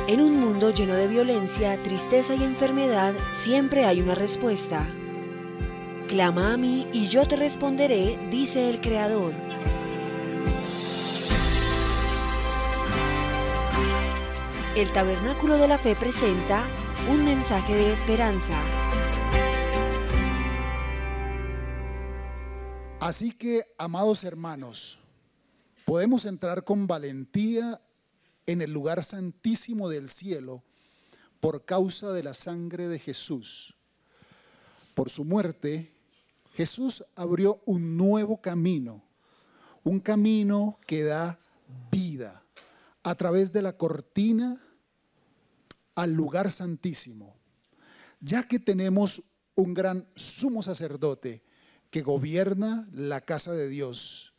En un mundo lleno de violencia, tristeza y enfermedad, siempre hay una respuesta. Clama a mí y yo te responderé, dice el Creador. El Tabernáculo de la Fe presenta un mensaje de esperanza. Así que, amados hermanos, podemos entrar con valentía en el lugar santísimo del cielo por causa de la sangre de Jesús. Por su muerte, Jesús abrió un nuevo camino, un camino que da vida a través de la cortina al lugar santísimo. Ya que tenemos un gran sumo sacerdote que gobierna la casa de Dios,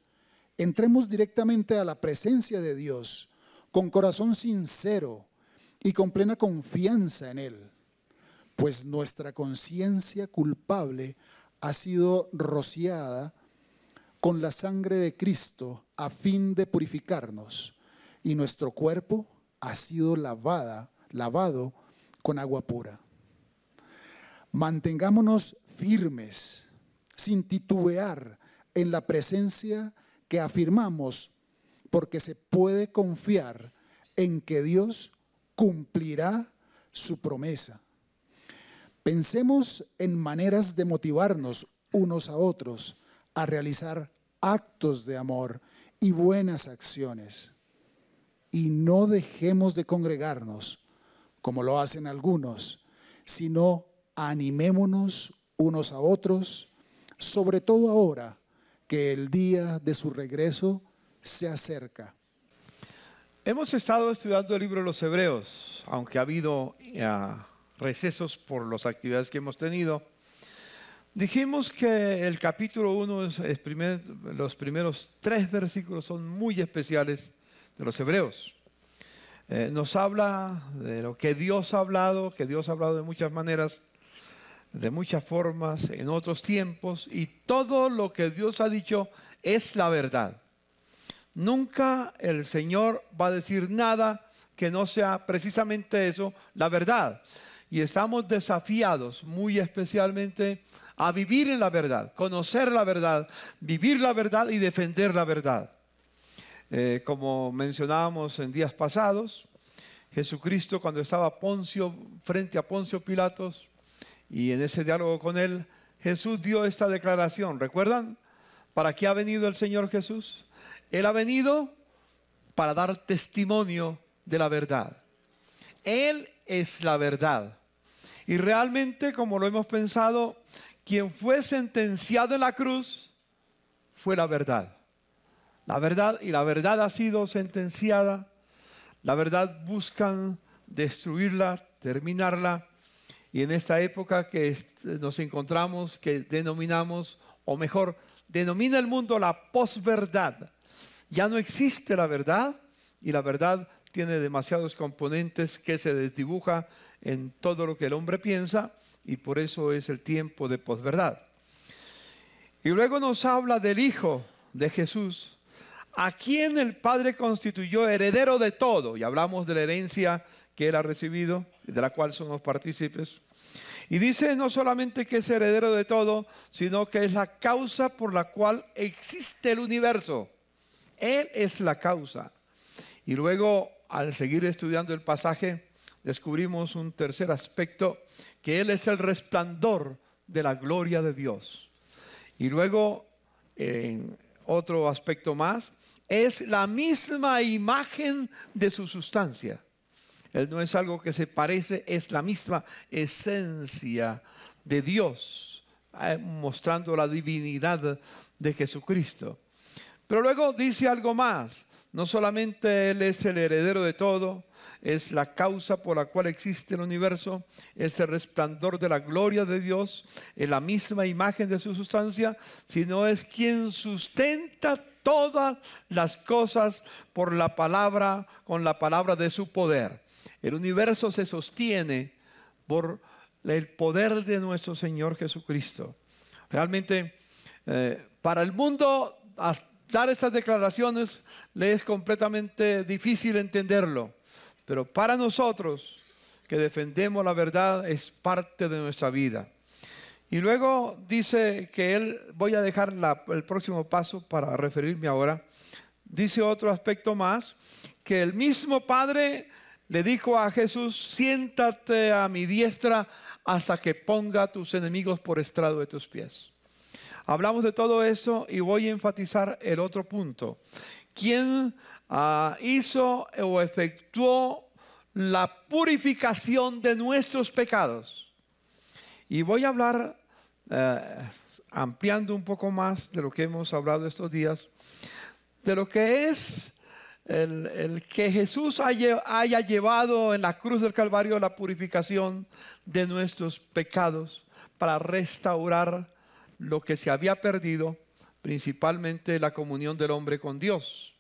entremos directamente a la presencia de Dios con corazón sincero y con plena confianza en Él, pues nuestra conciencia culpable ha sido rociada con la sangre de Cristo a fin de purificarnos, y nuestro cuerpo ha sido lavado con agua pura. Mantengámonos firmes, sin titubear, en la presencia que afirmamos, porque se puede confiar en que Dios cumplirá su promesa. Pensemos en maneras de motivarnos unos a otros a realizar actos de amor y buenas acciones. Y no dejemos de congregarnos, como lo hacen algunos, sino animémonos unos a otros, sobre todo ahora que el día de su regreso se acerca. Hemos estado estudiando el libro de los Hebreos, aunque ha habido recesos por las actividades que hemos tenido. Dijimos que el capítulo 1, los primeros 3 versículos son muy especiales de los Hebreos. Nos habla de lo que Dios ha hablado, de muchas maneras, de muchas formas, en otros tiempos, y todo lo que Dios ha dicho es la verdad. Nunca el Señor va a decir nada que no sea precisamente eso, la verdad. Y estamos desafiados muy especialmente a vivir en la verdad, conocer la verdad, vivir la verdad y defender la verdad. Como mencionábamos en días pasados, Jesucristo, cuando estaba frente a Poncio Pilatos y en ese diálogo con él, Jesús dio esta declaración. ¿Recuerdan? ¿Para qué ha venido el Señor Jesús? Él ha venido para dar testimonio de la verdad. Él es la verdad. Y realmente, como lo hemos pensado, quien fue sentenciado en la cruz fue la verdad. La verdad, y la verdad ha sido sentenciada. La verdad buscan destruirla, terminarla. Y en esta época que nos encontramos, que denominamos, o mejor, denomina el mundo la posverdad. Ya no existe la verdad, y la verdad tiene demasiados componentes que se desdibuja en todo lo que el hombre piensa, y por eso es el tiempo de posverdad. Y luego nos habla del Hijo de Jesús, a quien el Padre constituyó heredero de todo, y hablamos de la herencia que Él ha recibido, de la cual somos partícipes. Y dice no solamente que es heredero de todo, sino que es la causa por la cual existe el universo. Él es la causa. Y luego, al seguir estudiando el pasaje, descubrimos un tercer aspecto, que Él es el resplandor de la gloria de Dios. Y luego, en otro aspecto más, es la misma imagen de su sustancia. Él no es algo que se parece, es la misma esencia de Dios, mostrando la divinidad de Jesucristo. Pero luego dice algo más. No solamente Él es el heredero de todo, es la causa por la cual existe el universo, es el resplandor de la gloria de Dios, es la misma imagen de su sustancia, sino es quien sustenta todas las cosas por la palabra, con la palabra de su poder. El universo se sostiene por el poder de nuestro Señor Jesucristo. Realmente, para el mundo, dar esas declaraciones le es completamente difícil entenderlo, pero para nosotros que defendemos la verdad es parte de nuestra vida. Y luego dice que él, voy a dejar el próximo paso para referirme ahora, dice otro aspecto más, que el mismo Padre le dijo a Jesús, siéntate a mi diestra hasta que ponga a tus enemigos por estrado de tus pies. Hablamos de todo eso y voy a enfatizar el otro punto. ¿Quién hizo o efectuó la purificación de nuestros pecados? Y voy a hablar, ampliando un poco más de lo que hemos hablado estos días, de lo que es el que Jesús haya llevado en la cruz del Calvario la purificación de nuestros pecados para restaurar lo que se había perdido, principalmente la comunión del hombre con Dios.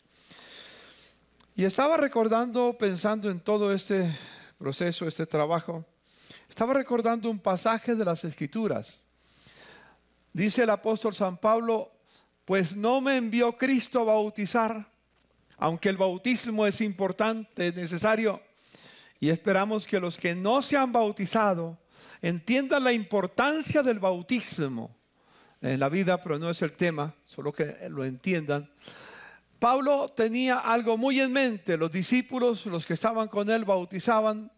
Y estaba recordando, pensando en todo este proceso, este trabajo, estaba recordando un pasaje de las Escrituras. Dice el apóstol San Pablo, pues no me envió Cristo a bautizar, aunque el bautismo es importante, es necesario, y esperamos que los que no se han bautizado entiendan la importancia del bautismo en la vida, pero no es el tema, solo que lo entiendan. Pablo tenía algo muy en mente. Los discípulos, los que estaban con él, bautizaban,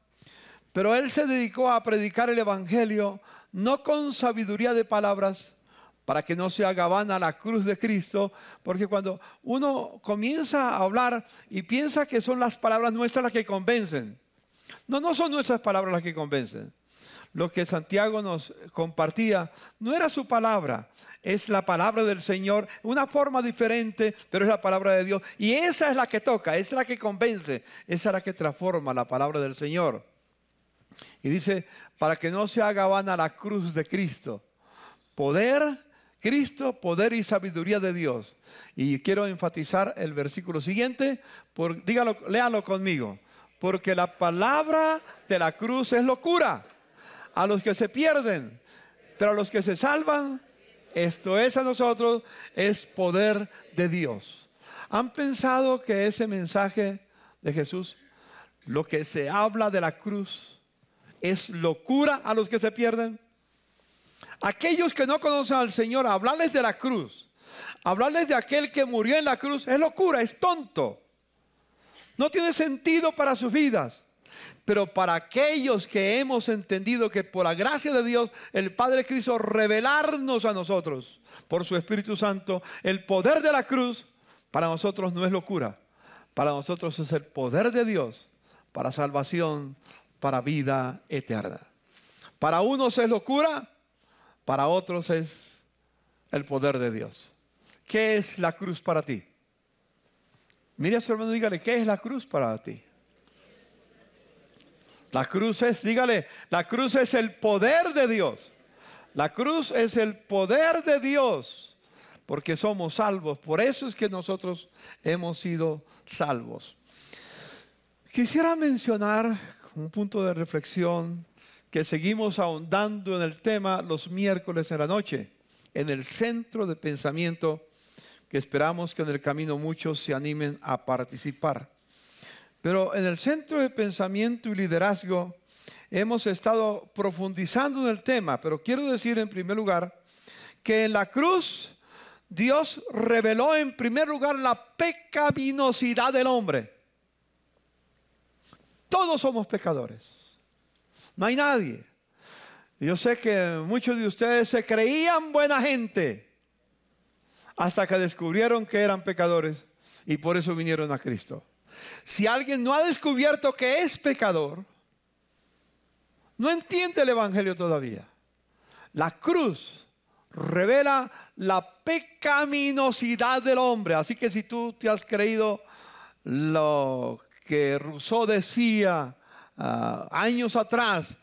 pero él se dedicó a predicar el evangelio, no con sabiduría de palabras, para que no se haga vana la cruz de Cristo, porque cuando uno comienza a hablar y piensa que son las palabras nuestras las que convencen, no son nuestras palabras las que convencen. Lo que Santiago nos compartía no era su palabra, es la palabra del Señor, una forma diferente, pero es la palabra de Dios. Y esa es la que toca, esa es la que convence, esa es la que transforma la palabra del Señor. Y dice, para que no se haga vana la cruz de Cristo. Cristo, poder y sabiduría de Dios. Y quiero enfatizar el versículo siguiente, dígalo, léanlo conmigo. Porque la palabra de la cruz es locura a los que se pierden, pero a los que se salvan, esto es a nosotros, es poder de Dios. ¿Han pensado que ese mensaje de Jesús, lo que se habla de la cruz, es locura a los que se pierden? Aquellos que no conocen al Señor, hablarles de la cruz, hablarles de aquel que murió en la cruz, es locura, es tonto. No tiene sentido para sus vidas. Pero para aquellos que hemos entendido que por la gracia de Dios, el Padre quiso revelarnos a nosotros, por su Espíritu Santo, el poder de la cruz, para nosotros no es locura. Para nosotros es el poder de Dios, para salvación, para vida eterna. Para unos es locura, para otros es el poder de Dios. ¿Qué es la cruz para ti? Mire a su hermano y dígale, ¿qué es la cruz para ti? La cruz es, dígale, la cruz es el poder de Dios. La cruz es el poder de Dios, porque somos salvos. Por eso es que nosotros hemos sido salvos. Quisiera mencionar un punto de reflexión que seguimos ahondando en el tema los miércoles en la noche, en el centro de pensamiento, que esperamos que en el camino muchos se animen a participar. Pero en el centro de pensamiento y liderazgo hemos estado profundizando en el tema, pero quiero decir en primer lugar que en la cruz Dios reveló en primer lugar la pecaminosidad del hombre. Todos somos pecadores, no hay nadie. Yo sé que muchos de ustedes se creían buena gente hasta que descubrieron que eran pecadores y por eso vinieron a Cristo. Si alguien no ha descubierto que es pecador, no entiende el Evangelio todavía. La cruz revela la pecaminosidad del hombre. Así que si tú te has creído lo que Rousseau decía años atrás,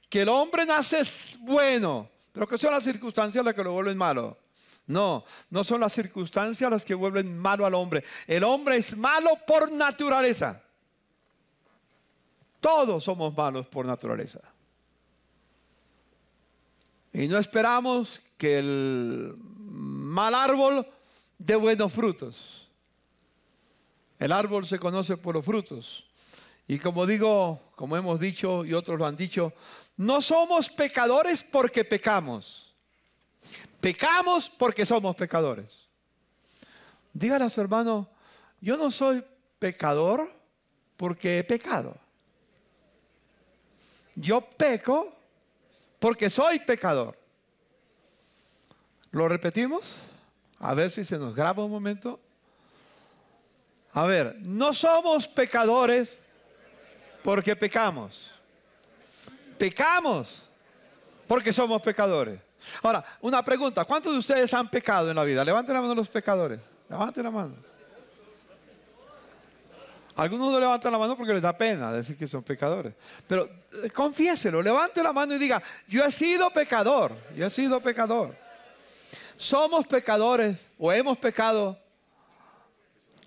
que el hombre nace bueno, pero que son las circunstancias las que lo vuelven malo. No son las circunstancias las que vuelven malo al hombre. El hombre es malo por naturaleza. Todos somos malos por naturaleza. Y no esperamos que el mal árbol dé buenos frutos. El árbol se conoce por los frutos. Y como digo, como hemos dicho y otros lo han dicho, no somos pecadores porque pecamos. Pecamos porque somos pecadores. Dígale a su hermano, yo no soy pecador porque he pecado. Yo peco porque soy pecador. ¿Lo repetimos? A ver si se nos graba un momento. A ver, no somos pecadores porque pecamos. Pecamos porque somos pecadores. Ahora, una pregunta. ¿Cuántos de ustedes han pecado en la vida? Levanten la mano los pecadores. Levanten la mano. Algunos no levantan la mano porque les da pena decir que son pecadores. Pero confiéselo, levante la mano y diga, yo he sido pecador, yo he sido pecador. Somos pecadores o hemos pecado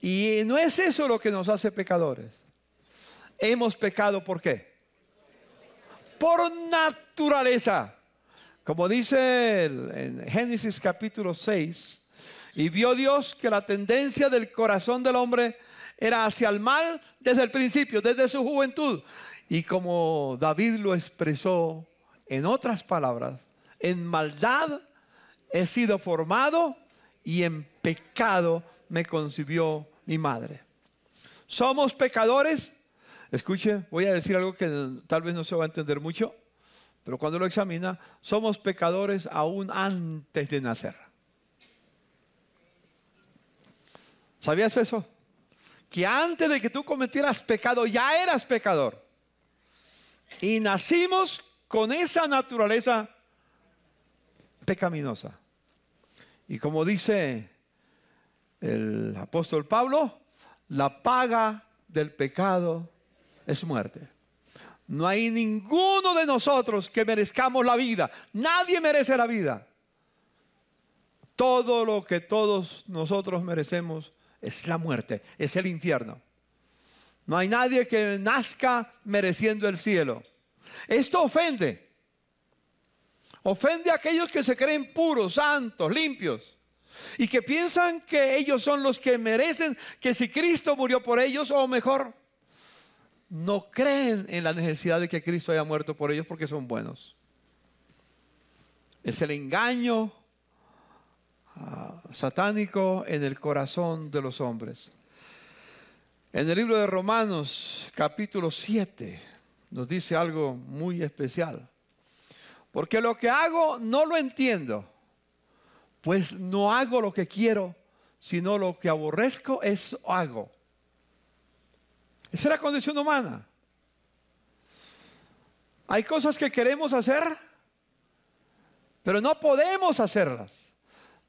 y no es eso lo que nos hace pecadores. Hemos pecado ¿por qué? Por naturaleza. Como dice en Génesis capítulo 6, y vio Dios que la tendencia del corazón del hombre era hacia el mal desde el principio, desde su juventud. Y como David lo expresó en otras palabras, en maldad he sido formado y en pecado me concibió mi madre. Somos pecadores. Escuche, voy a decir algo que tal vez no se va a entender mucho, pero cuando lo examina, somos pecadores aún antes de nacer. ¿Sabías eso? Que antes de que tú cometieras pecado ya eras pecador. Y nacimos con esa naturaleza pecaminosa. Y como dice el apóstol Pablo, la paga del pecado es muerte. No hay ninguno de nosotros que merezcamos la vida. Nadie merece la vida. Todo lo que todos nosotros merecemos es la muerte, es el infierno. No hay nadie que nazca mereciendo el cielo. Esto ofende. Ofende a aquellos que se creen puros, santos, limpios. Y que piensan que ellos son los que merecen, que si Cristo murió por ellos, o mejor, no creen en la necesidad de que Cristo haya muerto por ellos porque son buenos. Es el engaño satánico en el corazón de los hombres. En el libro de Romanos, capítulo 7, nos dice algo muy especial. Porque lo que hago no lo entiendo, pues no hago lo que quiero, sino lo que aborrezco, eso hago. Esa es la condición humana. Hay cosas que queremos hacer, pero no podemos hacerlas.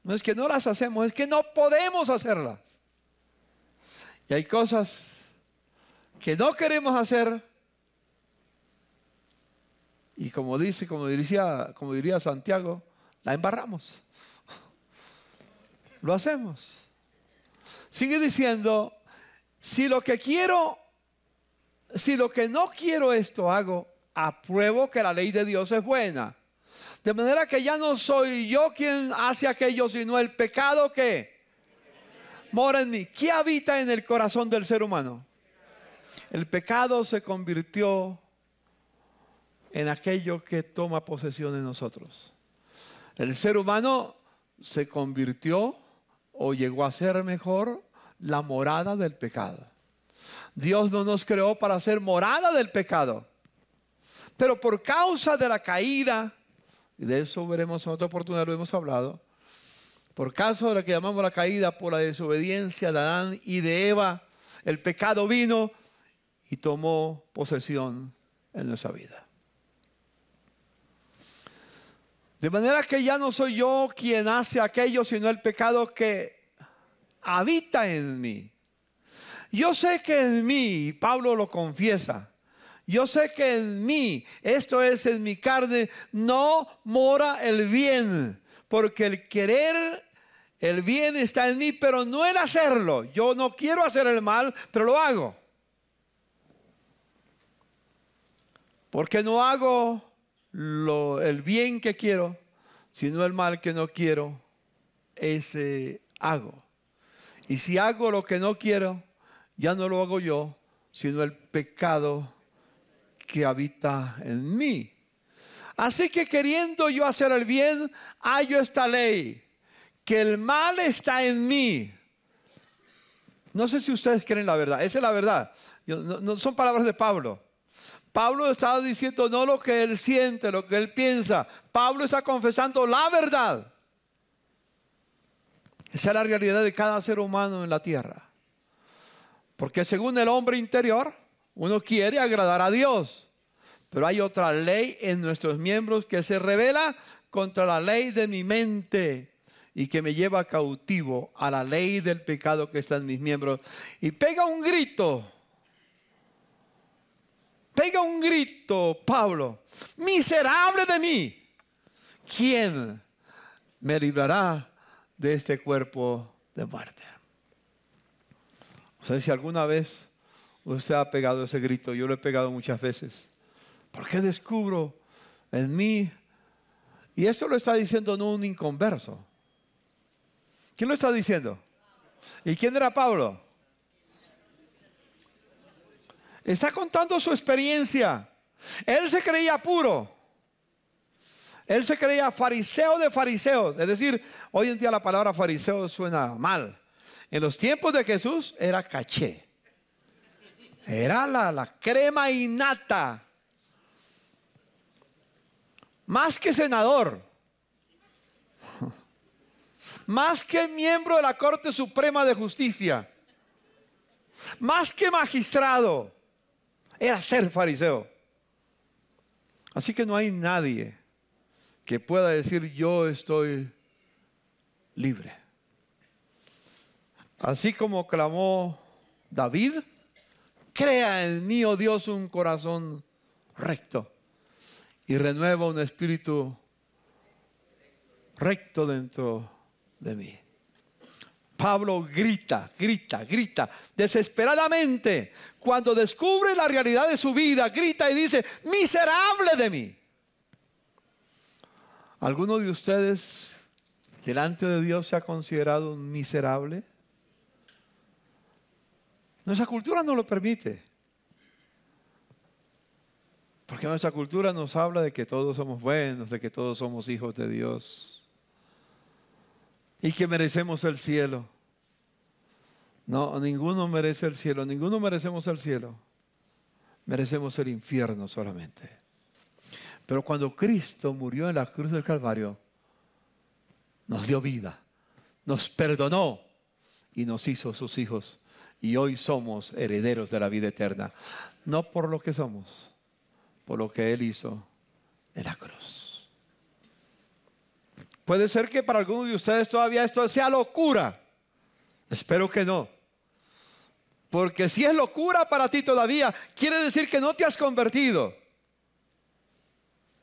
No es que no las hacemos, es que no podemos hacerlas. Y hay cosas que no queremos hacer. Y como diría Santiago, la embarramos. Lo hacemos. Sigue diciendo, si lo que no quiero esto hago, apruebo que la ley de Dios es buena. De manera que ya no soy yo quien hace aquello, sino el pecado que mora en mí. ¿Qué habita en el corazón del ser humano? El pecado se convirtió en aquello que toma posesión de nosotros. El ser humano se convirtió o llegó a ser mejor la morada del pecado. Dios no nos creó para ser morada del pecado. Pero por causa de la caída, y de eso veremos en otra oportunidad, lo hemos hablado, por causa de lo que llamamos la caída, por la desobediencia de Adán y de Eva, el pecado vino y tomó posesión en nuestra vida. De manera que ya no soy yo quien hace aquello, sino el pecado que habita en mí. Yo sé que en mí, Pablo lo confiesa, yo sé que en mí, esto es en mi carne, no mora el bien, porque el querer el bien está en mí, pero no el hacerlo. Yo no quiero hacer el mal, pero lo hago. Porque no hago el bien que quiero, sino el mal que no quiero, ese hago. Y si hago lo que no quiero, ya no lo hago yo, sino el pecado que habita en mí. Así que queriendo yo hacer el bien, hallo esta ley, que el mal está en mí. No sé si ustedes creen la verdad, esa es la verdad. No son palabras de Pablo. Pablo estaba diciendo no lo que él siente, lo que él piensa. Pablo está confesando la verdad. Esa es la realidad de cada ser humano en la tierra. Porque según el hombre interior, uno quiere agradar a Dios. Pero hay otra ley en nuestros miembros que se rebela contra la ley de mi mente y que me lleva cautivo a la ley del pecado que está en mis miembros. Y pega un grito Pablo: miserable de mí, ¿quién me librará de este cuerpo de muerte? O sea, si alguna vez usted ha pegado ese grito, yo lo he pegado muchas veces. ¿Por qué descubro en mí? Y esto lo está diciendo no un inconverso. ¿Quién lo está diciendo? ¿Y quién era Pablo? Está contando su experiencia. Él se creía puro. Él se creía fariseo de fariseos. Es decir, hoy en día la palabra fariseo suena mal. En los tiempos de Jesús era caché. Era la crema innata. Más que senador, más que miembro de la Corte Suprema de Justicia, más que magistrado, era ser fariseo. Así que no hay nadie que pueda decir yo estoy libre. Así como clamó David: crea en mí, oh Dios, un corazón recto y renueva un espíritu recto dentro de mí. Pablo grita desesperadamente cuando descubre la realidad de su vida. Grita y dice: miserable de mí. ¿Alguno de ustedes delante de Dios se ha considerado un miserable? Nuestra cultura no lo permite. Porque nuestra cultura nos habla de que todos somos buenos, de que todos somos hijos de Dios y que merecemos el cielo. No, ninguno merece el cielo, ninguno merecemos el cielo. Merecemos el infierno solamente. Pero cuando Cristo murió en la cruz del Calvario, nos dio vida, nos perdonó y nos hizo sus hijos. Y hoy somos herederos de la vida eterna. No por lo que somos, por lo que Él hizo en la cruz. Puede ser que para algunos de ustedes todavía esto sea locura. Espero que no. Porque si es locura para ti todavía, quiere decir que no te has convertido.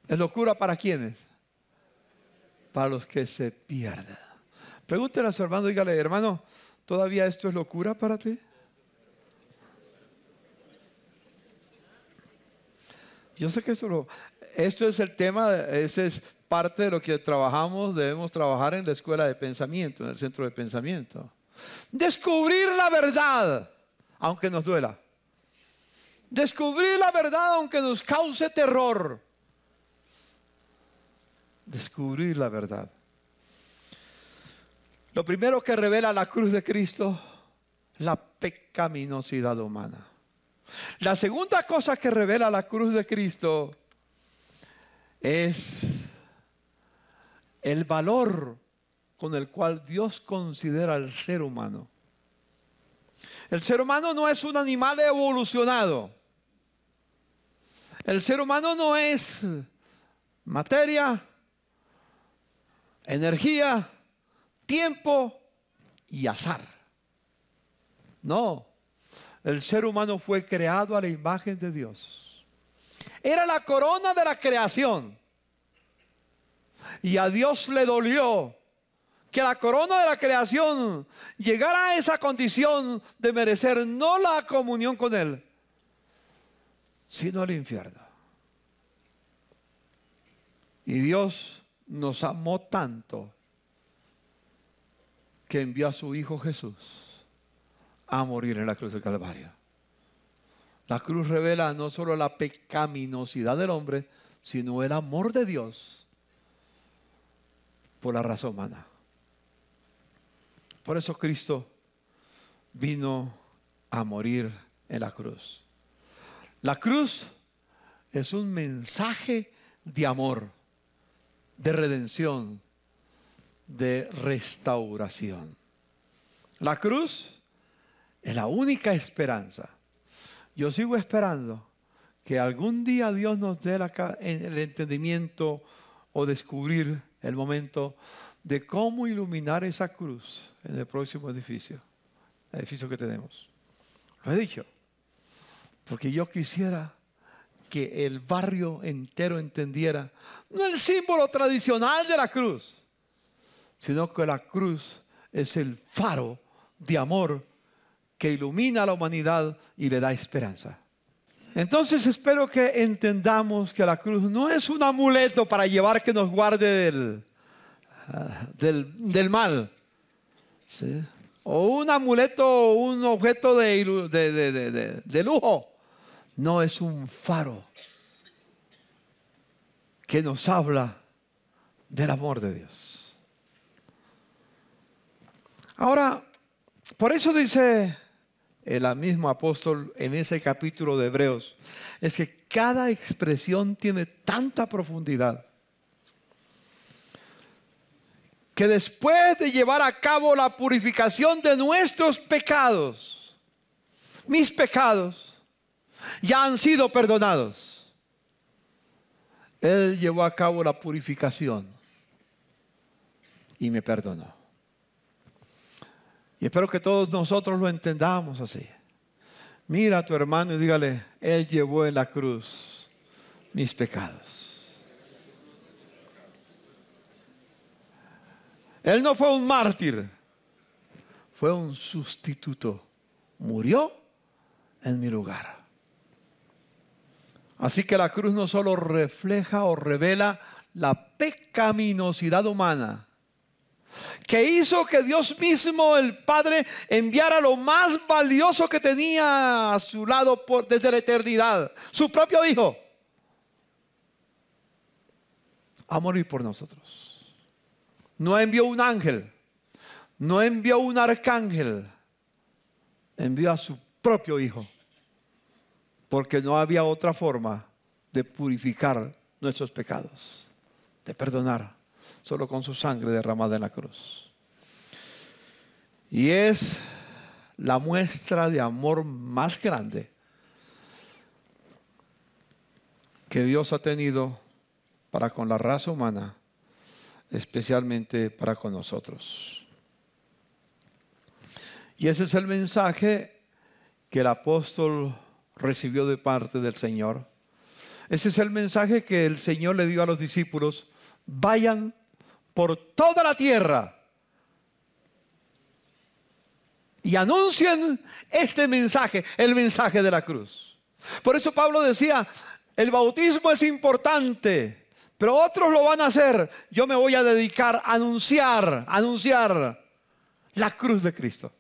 ¿Es locura para quiénes? Para los que se pierden. Pregúntele a su hermano, dígale: hermano, ¿todavía esto es locura para ti? Yo sé que esto es el tema, ese es parte de lo que trabajamos, debemos trabajar en la escuela de pensamiento, en el centro de pensamiento. Descubrir la verdad, aunque nos duela. Descubrir la verdad, aunque nos cause terror. Descubrir la verdad. Lo primero que revela la cruz de Cristo, la pecaminosidad humana. La segunda cosa que revela la cruz de Cristo es el valor con el cual Dios considera al ser humano. El ser humano no es un animal evolucionado. El ser humano no es materia, energía, tiempo y azar. No. El ser humano fue creado a la imagen de Dios. Era la corona de la creación. Y a Dios le dolió que la corona de la creación llegara a esa condición de merecer no la comunión con Él, sino el infierno. Y Dios nos amó tanto que envió a su Hijo Jesús a morir en la cruz del Calvario. La cruz revela no solo la pecaminosidad del hombre, sino el amor de Dios por la raza humana. Por eso Cristo vino a morir en la cruz. La cruz es un mensaje de amor, de redención, de restauración. La cruz es la única esperanza. Yo sigo esperando que algún día Dios nos dé el entendimiento o descubrir el momento de cómo iluminar esa cruz en el próximo edificio que tenemos. Lo he dicho, porque yo quisiera que el barrio entero entendiera, no el símbolo tradicional de la cruz, sino que la cruz es el faro de amor que ilumina a la humanidad y le da esperanza. Entonces espero que entendamos que la cruz no es un amuleto para llevar que nos guarde del mal, ¿sí? O un amuleto o un objeto de lujo. No, es un faro que nos habla del amor de Dios. Ahora, por eso dice el mismo apóstol en ese capítulo de Hebreos, es que cada expresión tiene tanta profundidad que después de llevar a cabo la purificación de nuestros pecados, mis pecados ya han sido perdonados. Él llevó a cabo la purificación y me perdonó. Y espero que todos nosotros lo entendamos así. Mira a tu hermano y dígale, Él llevó en la cruz mis pecados. Él no fue un mártir, fue un sustituto. Murió en mi lugar. Así que la cruz no solo refleja o revela la pecaminosidad humana, que hizo que Dios mismo, el Padre, enviara lo más valioso que tenía a su lado desde la eternidad, su propio Hijo, a morir por nosotros. No envió un ángel, no envió un arcángel, envió a su propio Hijo, porque no había otra forma de purificar nuestros pecados, de perdonar, solo con su sangre derramada en la cruz. Y es la muestra de amor más grande que Dios ha tenido para con la raza humana, especialmente para con nosotros. Y ese es el mensaje que el apóstol recibió de parte del Señor. Ese es el mensaje que el Señor le dio a los discípulos: vayan por toda la tierra y anuncien este mensaje, el mensaje de la cruz. Por eso Pablo decía, el bautismo es importante, pero otros lo van a hacer. Yo me voy a dedicar a anunciar la cruz de Cristo.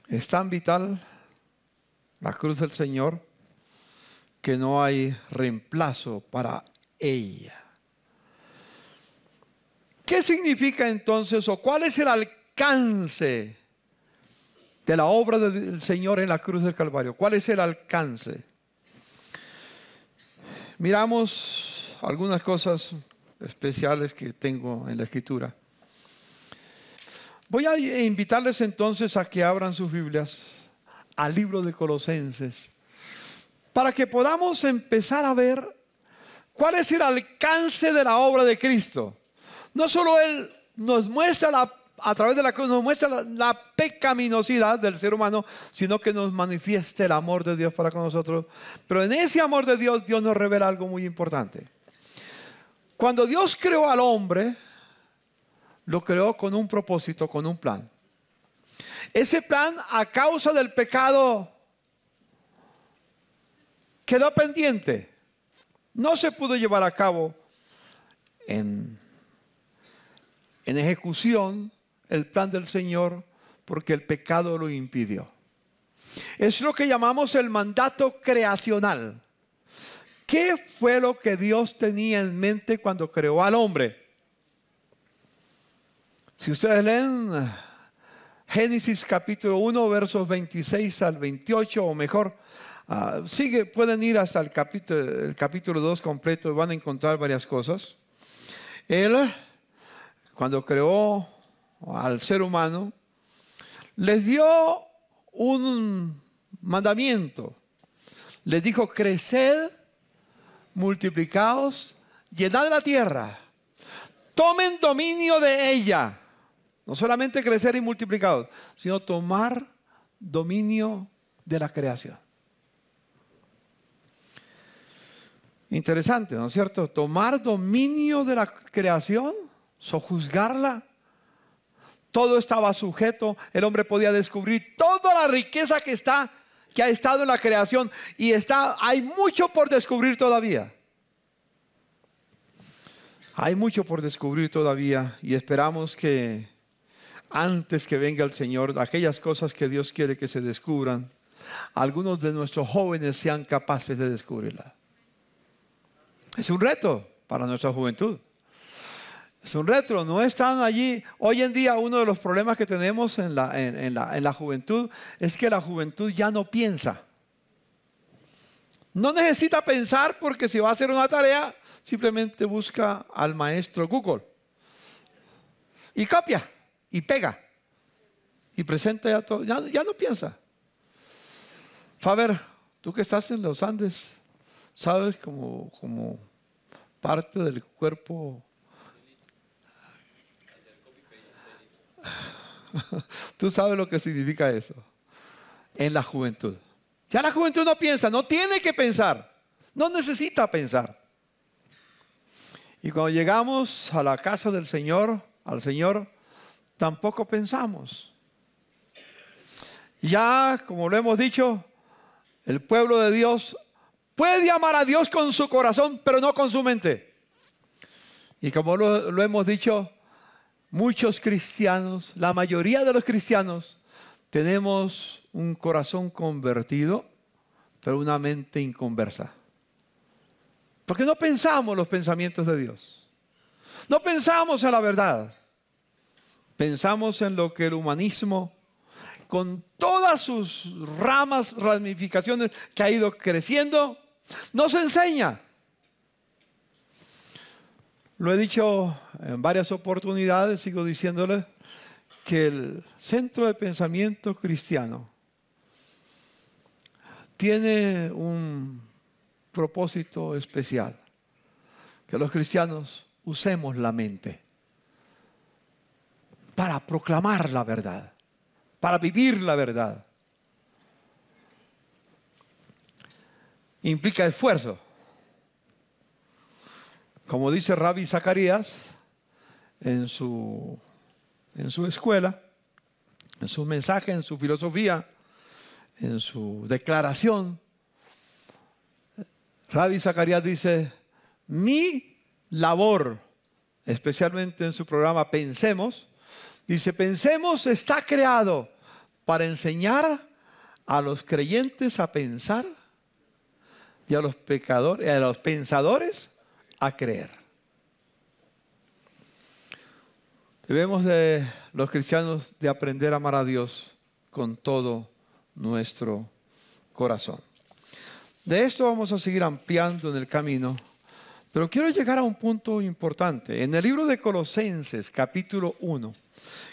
Es tan vital la cruz del Señor que no hay reemplazo para ella. ¿Qué significa entonces o cuál es el alcance de la obra del Señor en la cruz del Calvario? ¿Cuál es el alcance? Miramos algunas cosas especiales que tengo en la Escritura. Voy a invitarles entonces a que abran sus Biblias al libro de Colosenses, para que podamos empezar a ver cuál es el alcance de la obra de Cristo. No solo Él nos muestra a través de la cruz, nos muestra la pecaminosidad del ser humano, sino que nos manifiesta el amor de Dios para con nosotros. Pero en ese amor de Dios, Dios nos revela algo muy importante. Cuando Dios creó al hombre, lo creó con un propósito, con un plan. Ese plan, a causa del pecado, quedó pendiente. No se pudo llevar a cabo en ejecución el plan del Señor porque el pecado lo impidió. Es lo que llamamos el mandato creacional. ¿Qué fue lo que Dios tenía en mente cuando creó al hombre? Si ustedes leen Génesis capítulo 1, versos 26 al 28, o mejor, pueden ir hasta el capítulo 2 completo y van a encontrar varias cosas. Él, cuando creó al ser humano, les dio un mandamiento. Les dijo: creced, multiplicaos, llenad la tierra, tomen dominio de ella. No solamente crecer y multiplicados, sino tomar dominio de la creación. Interesante, ¿no es cierto? Tomar dominio de la creación, sojuzgarla. Todo estaba sujeto. El hombre podía descubrir toda la riqueza que ha estado en la creación, y hay mucho por descubrir todavía. Hay mucho por descubrir todavía, y esperamos que antes que venga el Señor, aquellas cosas que Dios quiere que se descubran, algunos de nuestros jóvenes sean capaces de descubrirlas. Es un reto para nuestra juventud. Es un reto, no están allí. Hoy en día uno de los problemas que tenemos en la juventud es que la juventud ya no piensa. No necesita pensar, porque si va a hacer una tarea, simplemente busca al maestro Google y copia y pega y presenta ya todo. Ya no piensa. Faber, tú que estás en los Andes, sabes como parte del cuerpo. Tú sabes lo que significa eso en la juventud. Ya la juventud no piensa, no tiene que pensar, no necesita pensar. Y cuando llegamos a la casa del Señor, al Señor, tampoco pensamos. Ya, como lo hemos dicho, el pueblo de Dios puede amar a Dios con su corazón, pero no con su mente. Y como lo hemos dicho, muchos cristianos, la mayoría de los cristianos, tenemos un corazón convertido, pero una mente inconversa. Porque no pensamos los pensamientos de Dios. No pensamos en la verdad. Pensamos en lo que el humanismo, con todas sus ramificaciones que ha ido creciendo, nos enseña. Lo he dicho en varias oportunidades, sigo diciéndoles que el centro de pensamiento cristiano tiene un propósito especial: que los cristianos usemos la mente para proclamar la verdad, para vivir la verdad. Implica esfuerzo. Como dice Rabbi Zacarías en su escuela, en su mensaje, en su filosofía, en su declaración, Rabbi Zacarías dice: mi labor, especialmente en su programa Pensemos, dice: Pensemos está creado para enseñar a los creyentes a pensar y a los pensadores a creer. Debemos los cristianos de aprender a amar a Dios con todo nuestro corazón. De esto vamos a seguir ampliando en el camino, pero quiero llegar a un punto importante. En el libro de Colosenses, capítulo 1,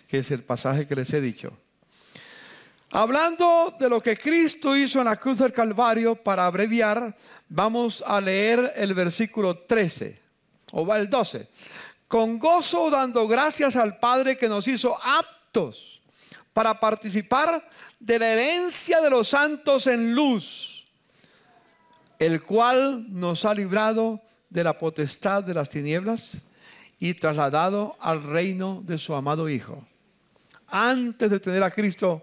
que es el pasaje que les he dicho, hablando de lo que Cristo hizo en la cruz del Calvario, para abreviar, vamos a leer el versículo 13, o va el 12. Con gozo dando gracias al Padre que nos hizo aptos para participar de la herencia de los santos en luz, el cual nos ha librado de la potestad de las tinieblas y trasladado al reino de su amado Hijo. Antes de tener a Cristo,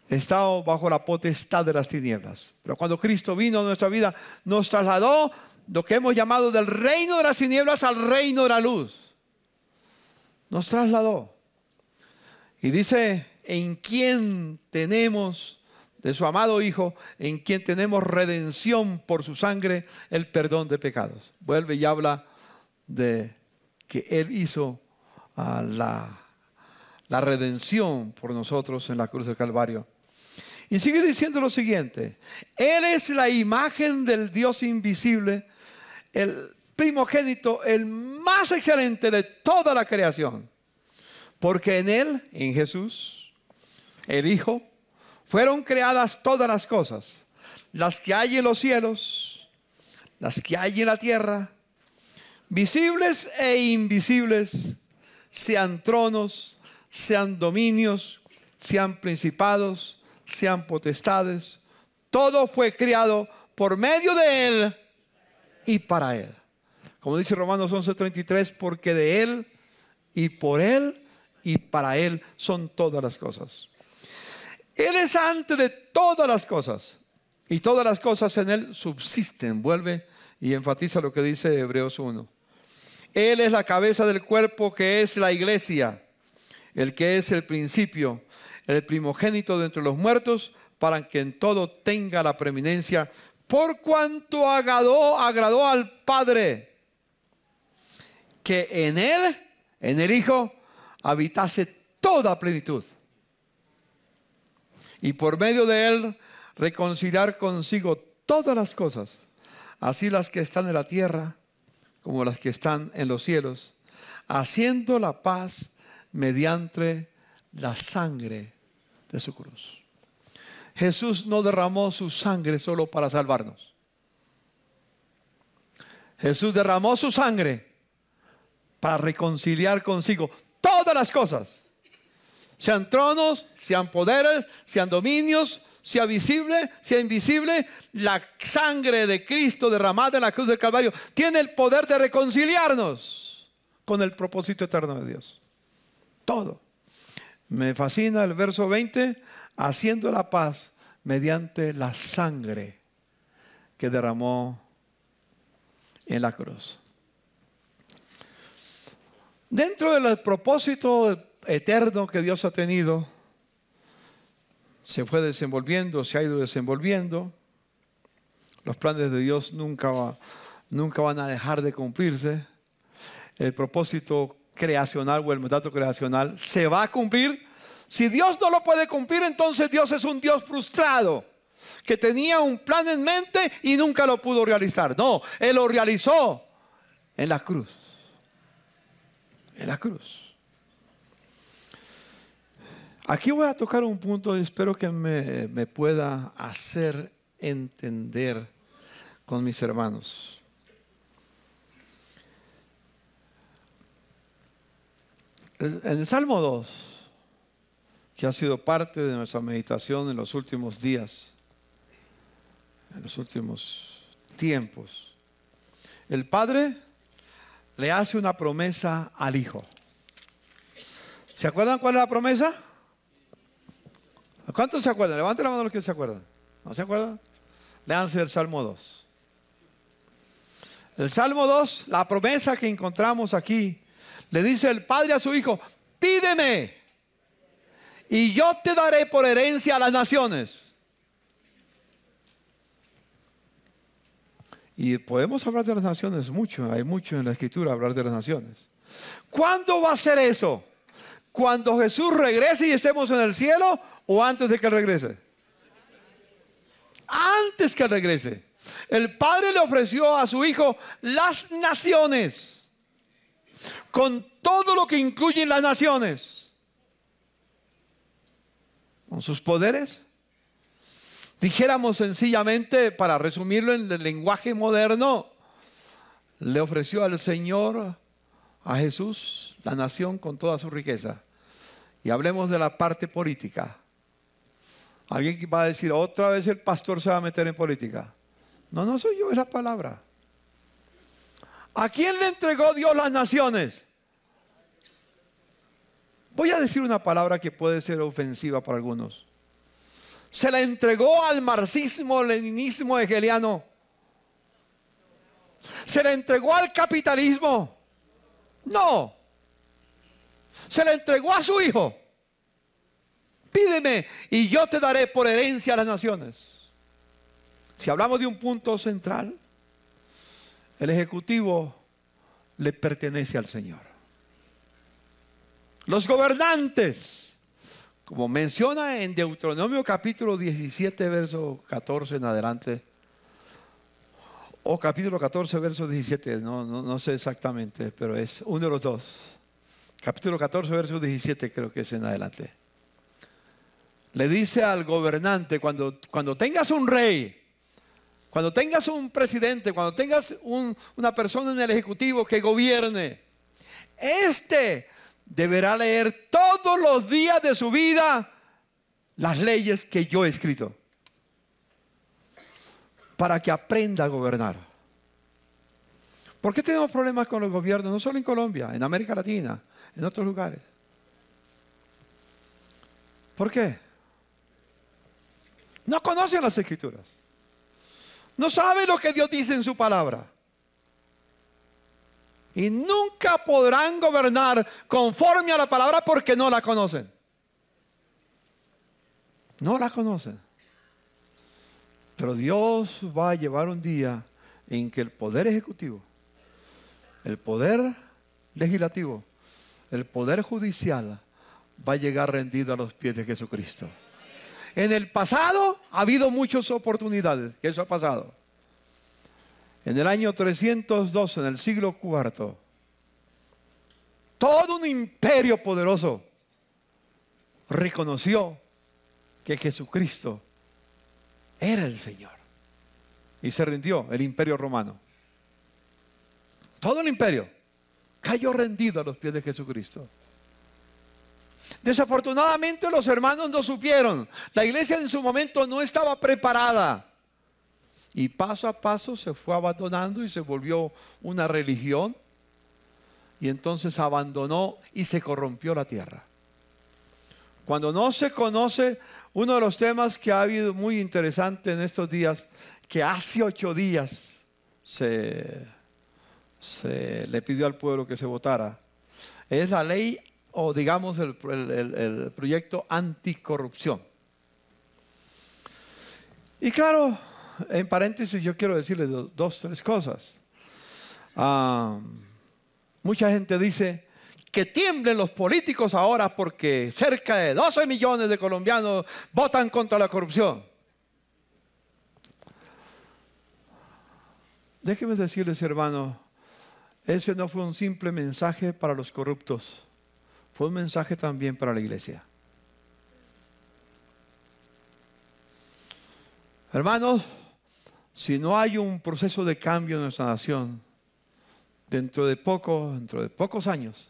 estaba bajo la potestad de las tinieblas. Pero cuando Cristo vino a nuestra vida, nos trasladó lo que hemos llamado del reino de las tinieblas al reino de la luz. Nos trasladó. Y dice: en quien tenemos de su amado Hijo, en quien tenemos redención por su sangre, el perdón de pecados. Vuelve y habla de que Él hizo la redención por nosotros en la cruz del Calvario. Y sigue diciendo lo siguiente: Él es la imagen del Dios invisible, el primogénito, el más excelente de toda la creación. Porque en Él, en Jesús, el Hijo, fueron creadas todas las cosas, las que hay en los cielos, las que hay en la tierra, visibles e invisibles, sean tronos, sean dominios, sean principados, sean potestades. Todo fue creado por medio de Él y para Él. Como dice Romanos 11:33, porque de Él y por Él y para Él son todas las cosas. Él es antes de todas las cosas y todas las cosas en Él subsisten. Vuelve y enfatiza lo que dice Hebreos 1. Él es la cabeza del cuerpo, que es la iglesia, el que es el principio, el primogénito de entre los muertos, para que en todo tenga la preeminencia, por cuanto agradó al Padre, que en Él, en el Hijo, habitase toda plenitud. Y por medio de Él reconciliar consigo todas las cosas, así las que están en la tierra como las que están en los cielos, haciendo la paz mediante la sangre de su cruz. Jesús no derramó su sangre solo para salvarnos. Jesús derramó su sangre para reconciliar consigo todas las cosas, sean tronos, sean poderes, sean dominios, sea visible, sea invisible. La sangre de Cristo derramada en la cruz del Calvario tiene el poder de reconciliarnos con el propósito eterno de Dios. Todo. Me fascina el verso 20, haciendo la paz mediante la sangre que derramó en la cruz. Dentro del propósito eterno que Dios ha tenido, se fue desenvolviendo, se ha ido desenvolviendo. Los planes de Dios nunca van a dejar de cumplirse. El propósito creacional o el mandato creacional se va a cumplir. Si Dios no lo puede cumplir, entonces Dios es un Dios frustrado, que tenía un plan en mente y nunca lo pudo realizar. No, Él lo realizó en la cruz. En la cruz. Aquí voy a tocar un punto y espero que me pueda hacer entender con mis hermanos. En el Salmo 2, que ha sido parte de nuestra meditación en los últimos días, en los últimos tiempos, el Padre le hace una promesa al Hijo. ¿Se acuerdan cuál es la promesa? ¿Cuántos se acuerdan? Levanten la mano los que se acuerdan. ¿No se acuerdan? Léanse el Salmo 2. El Salmo 2, la promesa que encontramos aquí, le dice el Padre a su Hijo: pídeme y yo te daré por herencia a las naciones. Y podemos hablar de las naciones mucho, hay mucho en la Escritura hablar de las naciones. ¿Cuándo va a ser eso? ¿Cuando Jesús regrese y estemos en el cielo o antes de que regrese? Antes que regrese. El Padre le ofreció a su Hijo las naciones, con todo lo que incluyen las naciones, con sus poderes. Dijéramos sencillamente, para resumirlo en el lenguaje moderno, le ofreció al Señor, a Jesús, la nación con toda su riqueza. Y hablemos de la parte política. Alguien que va a decir: otra vez el pastor se va a meter en política. No, no soy yo, es la palabra. ¿A quién le entregó Dios las naciones? Voy a decir una palabra que puede ser ofensiva para algunos. Se la entregó al marxismo, leninismo hegeliano. Se la entregó al capitalismo. No. Se la entregó a su Hijo. Pídeme y yo te daré por herencia a las naciones. Si hablamos de un punto central, el ejecutivo le pertenece al Señor. Los gobernantes, como menciona en Deuteronomio capítulo 17, verso 14 en adelante, o capítulo 14, verso 17, no sé exactamente, pero es uno de los dos. Capítulo 14, verso 17 creo que es en adelante. Le dice al gobernante, cuando tengas un rey, cuando tengas un presidente, cuando tengas una persona en el ejecutivo que gobierne, este deberá leer todos los días de su vida las leyes que yo he escrito, para que aprenda a gobernar. ¿Por qué tenemos problemas con los gobiernos? No solo en Colombia, en América Latina, en otros lugares. ¿Por qué? No conocen las Escrituras. No saben lo que Dios dice en su palabra. Y nunca podrán gobernar conforme a la palabra porque no la conocen. No la conocen. Pero Dios va a llevar un día en que el poder ejecutivo, el poder legislativo, el poder judicial va a llegar rendido a los pies de Jesucristo. En el pasado ha habido muchas oportunidades que eso ha pasado. En el año 312, en el siglo IV, todo un imperio poderoso reconoció que Jesucristo era el Señor y se rindió el imperio romano. Todo el imperio cayó rendido a los pies de Jesucristo. Desafortunadamente los hermanos no supieron. La iglesia en su momento no estaba preparada. Y paso a paso se fue abandonando y se volvió una religión. Y entonces abandonó y se corrompió la tierra. Cuando no se conoce, uno de los temas que ha habido muy interesante en estos días, que hace 8 días se le pidió al pueblo que se votara, es la ley, o digamos el proyecto anticorrupción. Y claro, en paréntesis yo quiero decirles 2, 3 cosas. Mucha gente dice que tiemblen los políticos ahora porque cerca de 12 millones de colombianos votan contra la corrupción. Déjenme decirles, hermanos, ese no fue un simple mensaje para los corruptos. Fue un mensaje también para la iglesia. Hermanos, si no hay un proceso de cambio en nuestra nación, dentro de pocos años,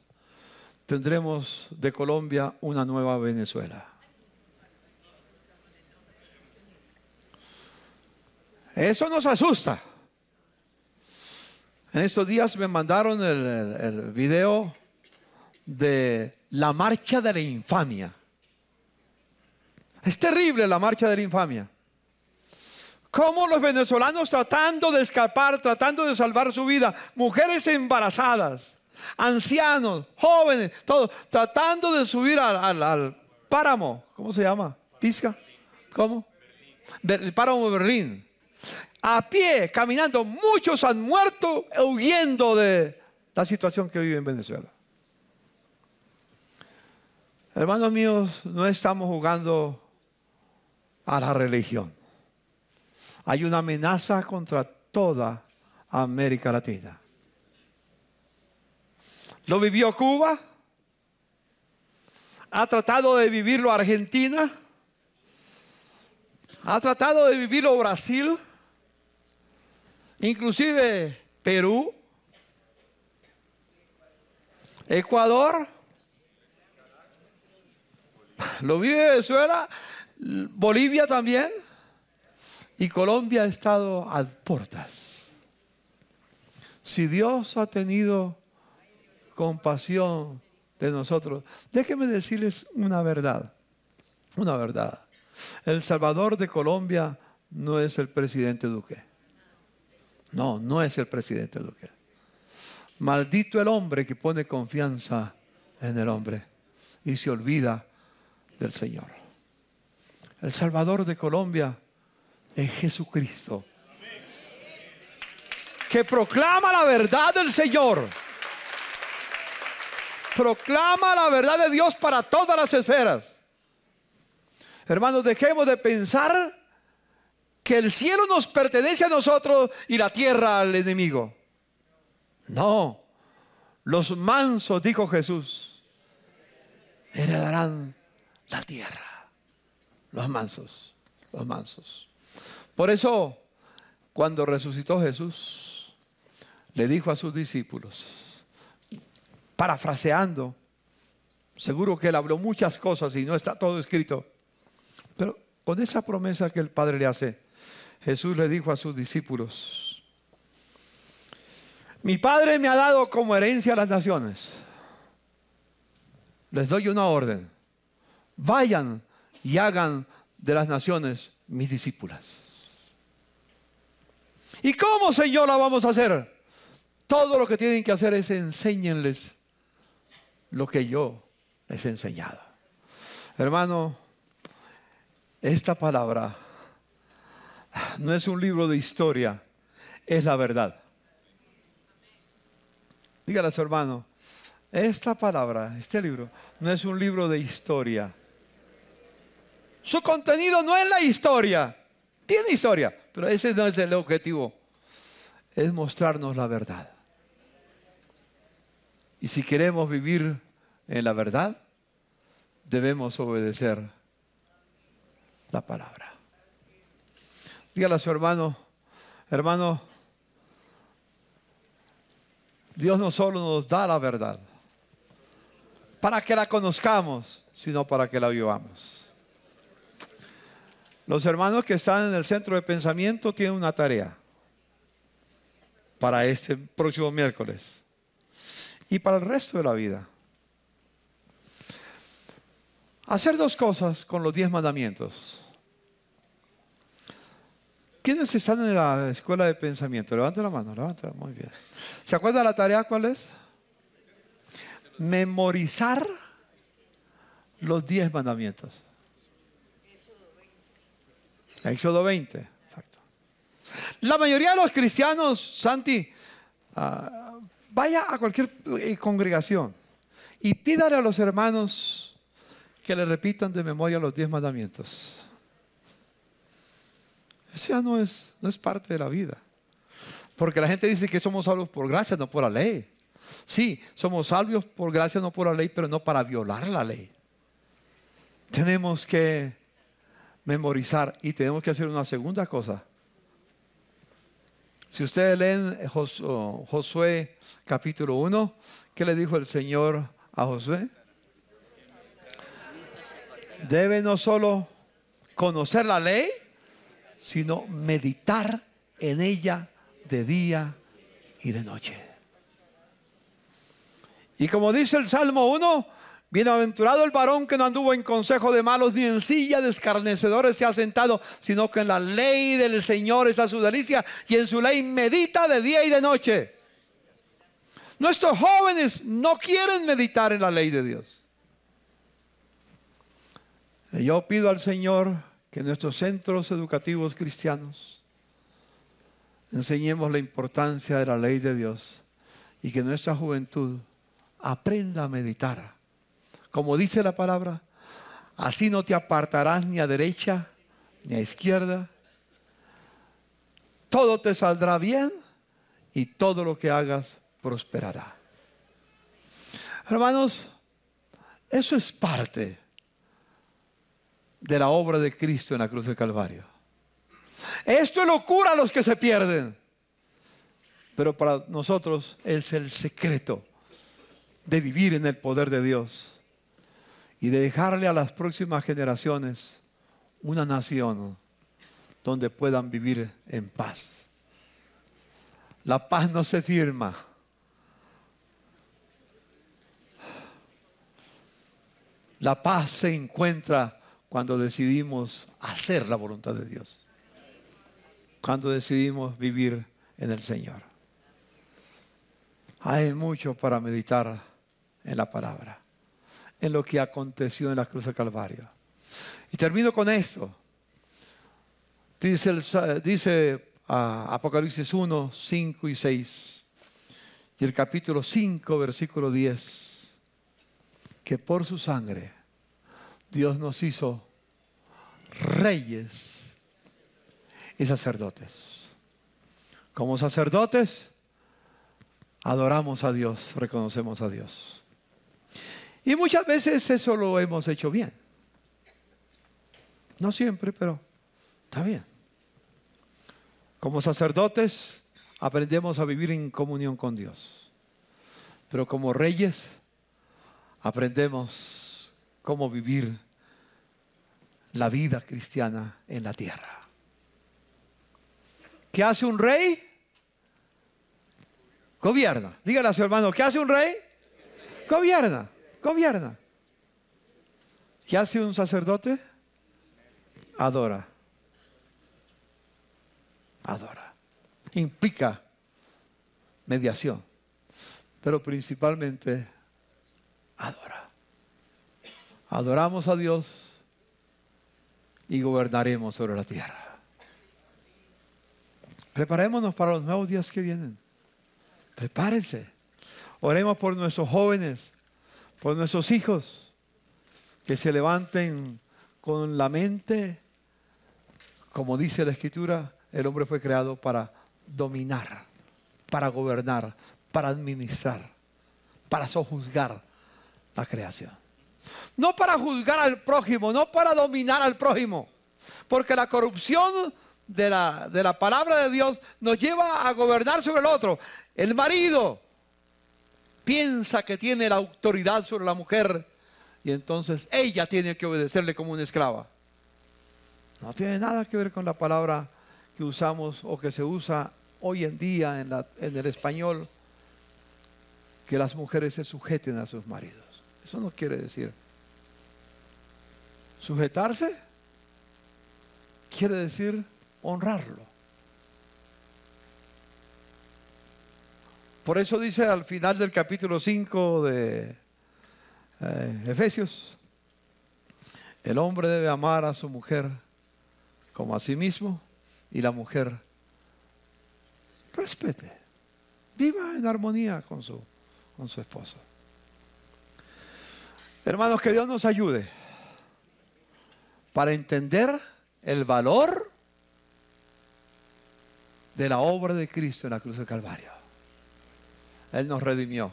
tendremos de Colombia una nueva Venezuela. Eso nos asusta. En estos días me mandaron el video de la marcha de la infamia. Es terrible la marcha de la infamia. Cómo los venezolanos tratando de escapar, tratando de salvar su vida, mujeres embarazadas, ancianos, jóvenes, todos tratando de subir al páramo. ¿Cómo se llama? ¿Pisca? ¿Cómo? El páramo de Berlín. A pie, caminando. Muchos han muerto huyendo de la situación que vive en Venezuela. Hermanos míos, no estamos jugando a la religión. Hay una amenaza contra toda América Latina. Lo vivió Cuba. Ha tratado de vivirlo Argentina. Ha tratado de vivirlo Brasil. Inclusive Perú. Ecuador. Lo vive Venezuela. Bolivia también. Y Colombia ha estado a puertas. Si Dios ha tenido compasión de nosotros, déjenme decirles una verdad. Una verdad. El Salvador de Colombia no es el presidente Duque. No, no es el presidente Duque. Maldito el hombre que pone confianza en el hombre y se olvida del Señor. el Salvador de Colombia es Jesucristo, que proclama la verdad del Señor. Proclama la verdad de Dios para todas las esferas. Hermanos, dejemos de pensar que el cielo nos pertenece a nosotros y la tierra al enemigo. No, los mansos, dijo Jesús, heredarán la tierra. Los mansos, los mansos. Por eso, cuando resucitó Jesús, le dijo a sus discípulos, parafraseando, seguro que él habló muchas cosas y no está todo escrito, pero con esa promesa que el Padre le hace, Jesús le dijo a sus discípulos, mi Padre me ha dado como herencia a las naciones. Les doy una orden. Vayan y hagan de las naciones mis discípulas. ¿Y cómo, Señor, la vamos a hacer? Todo lo que tienen que hacer es enséñenles lo que yo les he enseñado. Hermano, esta palabra no es un libro de historia, es la verdad. Dígale a su hermano, esta palabra, este libro, no es un libro de historia. Su contenido no es la historia. Tiene historia, pero ese no es el objetivo. Es mostrarnos la verdad. Y si queremos vivir en la verdad, debemos obedecer la palabra. Dígale a su hermano, hermano, Dios no solo nos da la verdad para que la conozcamos, sino para que la vivamos. Los hermanos que están en el centro de pensamiento tienen una tarea para este próximo miércoles y para el resto de la vida. Hacer dos cosas con los 10 mandamientos. ¿Quiénes están en la escuela de pensamiento? Levanten la mano, levanten, muy bien. ¿Se acuerdan la tarea cuál es? Memorizar los 10 mandamientos. Éxodo 20, exacto. La mayoría de los cristianos, Santi, vaya a cualquier congregación y pídale a los hermanos que le repitan de memoria los 10 mandamientos. Eso ya no es parte de la vida. Porque la gente dice que somos salvos por gracia, no por la ley. Sí, somos salvos por gracia, no por la ley, pero no para violar la ley. Tenemos que memorizar y tenemos que hacer una segunda cosa. Si ustedes leen Josué capítulo 1, ¿qué le dijo el Señor a Josué? Debe no solo conocer la ley, sino meditar en ella de día y de noche. Y como dice el Salmo 1, bienaventurado el varón que no anduvo en consejo de malos, ni en silla de escarnecedores se ha sentado, sino que en la ley del Señor está su delicia, y en su ley medita de día y de noche. Nuestros jóvenes no quieren meditar en la ley de Dios. Yo pido al Señor que en nuestros centros educativos cristianos enseñemos la importancia de la ley de Dios y que nuestra juventud aprenda a meditar. Como dice la palabra, así no te apartarás ni a derecha ni a izquierda. Todo te saldrá bien y todo lo que hagas prosperará. Hermanos, eso es parte de la obra de Cristo en la cruz del Calvario. Esto es locura a los que se pierden, pero para nosotros es el secreto de vivir en el poder de Dios y de dejarle a las próximas generaciones una nación donde puedan vivir en paz. La paz no se firma. La paz se encuentra cuando decidimos hacer la voluntad de Dios. Cuando decidimos vivir en el Señor. Hay mucho para meditar en la palabra, en lo que aconteció en la cruz del Calvario. Y termino con esto. Dice Apocalipsis 1, 5 y 6. Y el capítulo 5, versículo 10. Que por su sangre Dios nos hizo reyes y sacerdotes. Como sacerdotes, adoramos a Dios, reconocemos a Dios. Y muchas veces eso lo hemos hecho bien. No siempre, pero está bien. Como sacerdotes, aprendemos a vivir en comunión con Dios. Pero como reyes, aprendemos cómo vivir la vida cristiana en la tierra. ¿Qué hace un rey? Gobierna. Dígale a su hermano, ¿qué hace un rey? Gobierna, gobierna. ¿Qué hace un sacerdote? Adora. Adora. Implica mediación, pero principalmente adora. Adoramos a Dios y gobernaremos sobre la tierra. Preparémonos para los nuevos días que vienen. Prepárense. Oremos por nuestros jóvenes, por nuestros hijos, que se levanten con la mente, como dice la Escritura, el hombre fue creado para dominar, para gobernar, para administrar, para sojuzgar la creación. No para juzgar al prójimo, no para dominar al prójimo, porque la corrupción de la palabra de Dios nos lleva a gobernar sobre el otro. El marido piensa que tiene la autoridad sobre la mujer y entonces ella tiene que obedecerle como una esclava. No tiene nada que ver con la palabra que usamos o que se usa hoy en día en el español, que las mujeres se sujeten a sus maridos. Eso no quiere decir. Sujetarse quiere decir honrarlo. Por eso dice al final del capítulo 5 de Efesios, el hombre debe amar a su mujer como a sí mismo y la mujer respete, viva en armonía con su esposo. Hermanos, que Dios nos ayude para entender el valor de la obra de Cristo en la cruz del Calvario. Él nos redimió.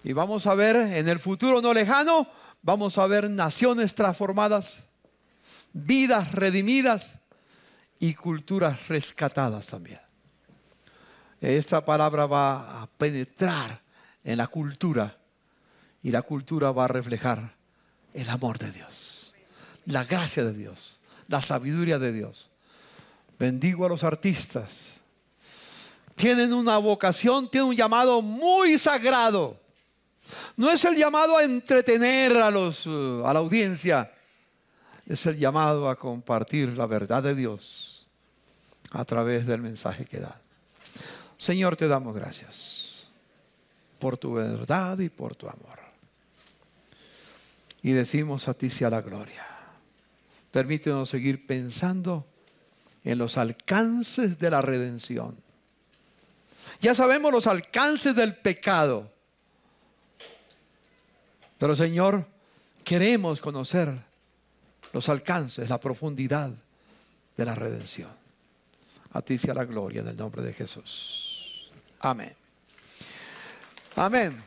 Y vamos a ver en el futuro no lejano, vamos a ver naciones transformadas, vidas redimidas y culturas rescatadas también. Esta palabra va a penetrar en la cultura y la cultura va a reflejar el amor de Dios, la gracia de Dios, la sabiduría de Dios. Bendigo a los artistas. Tienen una vocación, tienen un llamado muy sagrado. No es el llamado a entretener a la audiencia, es el llamado a compartir la verdad de Dios a través del mensaje que da. Señor, te damos gracias por tu verdad y por tu amor. Y decimos a ti sea la gloria. Permítenos seguir pensando en los alcances de la redención. Ya sabemos los alcances del pecado. Pero Señor, queremos conocer los alcances, la profundidad de la redención. A ti sea la gloria en el nombre de Jesús. Amén. Amén.